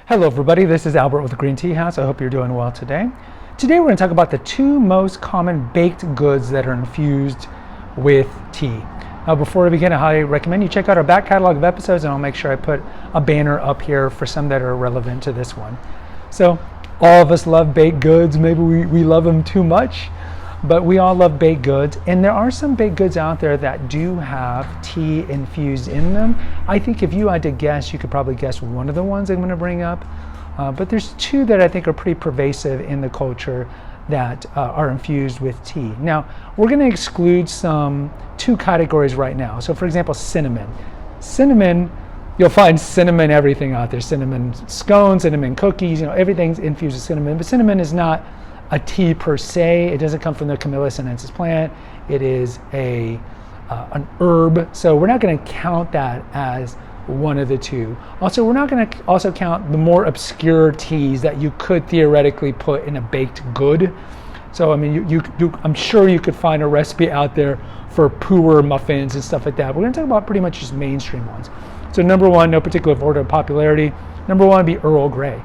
Hello everybody, this is Albert with the Green Tea House. I hope you're doing well today. Today we're going to talk about the two most common baked goods that are infused with tea. Now before we begin, I highly recommend you check out our back catalog of episodes, and I'll make sure I put a banner up here for some that are relevant to this one. So all of us love baked goods. Maybe we love them too much, but we all love baked goods, and there are some baked goods out there that do have tea infused in them. I think if you had to guess, you could probably guess one of the ones I'm going to bring up, but there's two that I think are pretty pervasive in the culture that are infused with tea. Now, we're going to exclude two categories right now. So for example, cinnamon. Cinnamon, you'll find cinnamon everything out there. Cinnamon scones, cinnamon cookies, everything's infused with cinnamon, but cinnamon is not a tea per se. It doesn't come from the Camellia sinensis plant. It is an herb, so we're not going to count that as one of the two. Also, we're not going to also count the more obscure teas that you could theoretically put in a baked good. So I mean, I'm sure you could find a recipe out there for pu'er muffins and stuff like that. We're going to talk about pretty much just mainstream ones. So number one, no particular order of popularity. Number one would be Earl Grey.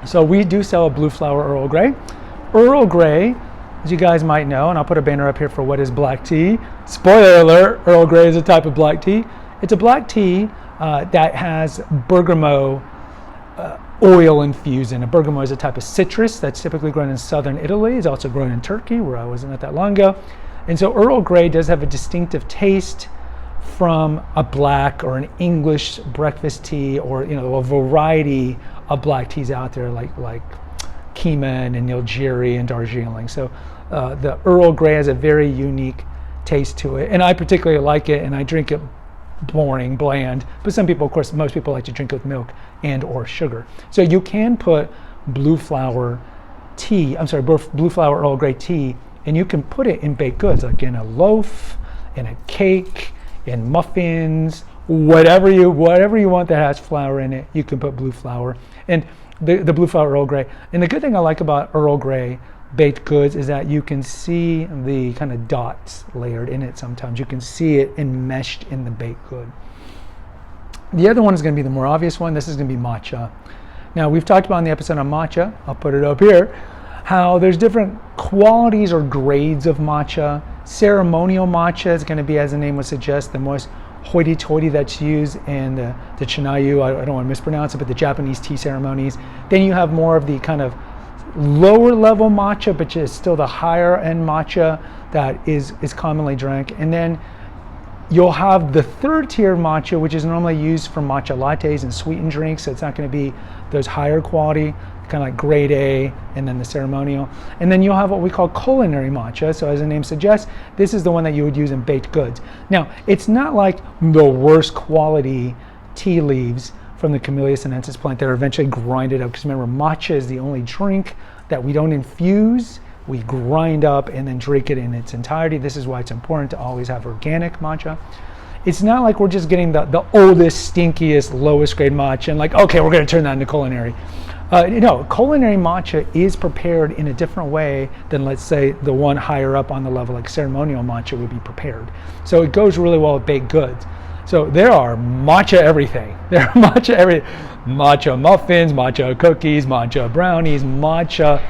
So we do sell a blue flower Earl Grey. Earl Grey, as you guys might know, and I'll put a banner up here for what is black tea. Spoiler alert, Earl Grey is a type of black tea. It's a black tea that has bergamot oil infused in it. Bergamot is a type of citrus that's typically grown in southern Italy. It's also grown in Turkey, where I wasn't at that long ago. And so Earl Grey does have a distinctive taste from a black or an English breakfast tea, or a variety of black teas out there like Keeman and Nilgiri and Darjeeling. So the Earl Grey has a very unique taste to it, and I particularly like it, and I drink it boring, bland, but some people, of course, most people like to drink it with milk and or sugar. So you can put blue flower Earl Grey tea, and you can put it in baked goods, like in a loaf, in a cake, in muffins, whatever you want that has flour in it, you can put blue flower. And the blue flower Earl Grey. And the good thing I like about Earl Grey baked goods is that you can see the kind of dots layered in it sometimes. You can see it enmeshed in the baked good. The other one is going to be the more obvious one. This is going to be matcha. Now, we've talked about in the episode on matcha, I'll put it up here, how there's different qualities or grades of matcha. Ceremonial matcha is going to be, as the name would suggest, the most hoity-toity that's used in the Chinayu, I don't want to mispronounce it, but the Japanese tea ceremonies. Then you have more of the kind of lower level matcha, but is still the higher end matcha that is commonly drank. And then you'll have the third tier matcha, which is normally used for matcha lattes and sweetened drinks. So it's not going to be those higher quality, kind of like grade A, and then the ceremonial. And then you'll have what we call culinary matcha. So as the name suggests, this is the one that you would use in baked goods. Now, it's not like the worst quality tea leaves from the Camellia sinensis plant that are eventually grinded up. Because remember, matcha is the only drink that we don't infuse. We grind up and then drink it in its entirety. This is why it's important to always have organic matcha. It's not like we're just getting the oldest, stinkiest, lowest grade matcha and like, okay, we're going to turn that into culinary. No, culinary matcha is prepared in a different way than, let's say, the one higher up on the level, like ceremonial matcha would be prepared. So it goes really well with baked goods. So there are matcha everything. There are matcha muffins, matcha cookies, matcha brownies, matcha,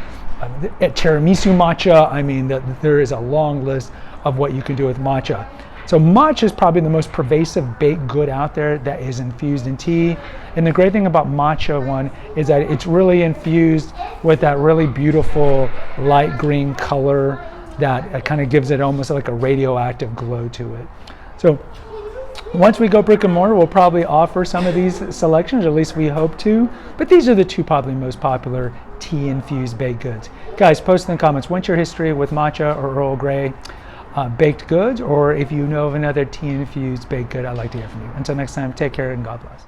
tiramisu matcha. I mean, there is a long list of what you can do with matcha. So matcha is probably the most pervasive baked good out there that is infused in tea. And the great thing about matcha one is that it's really infused with that really beautiful light green color that kind of gives it almost like a radioactive glow to it. So once we go brick and mortar, we'll probably offer some of these selections, or at least we hope to. But these are the two probably most popular tea-infused baked goods. Guys, post in the comments, what's your history with matcha or Earl Grey baked goods, or if you know of another tea-infused baked good, I'd like to hear from you. Until next time, take care and God bless.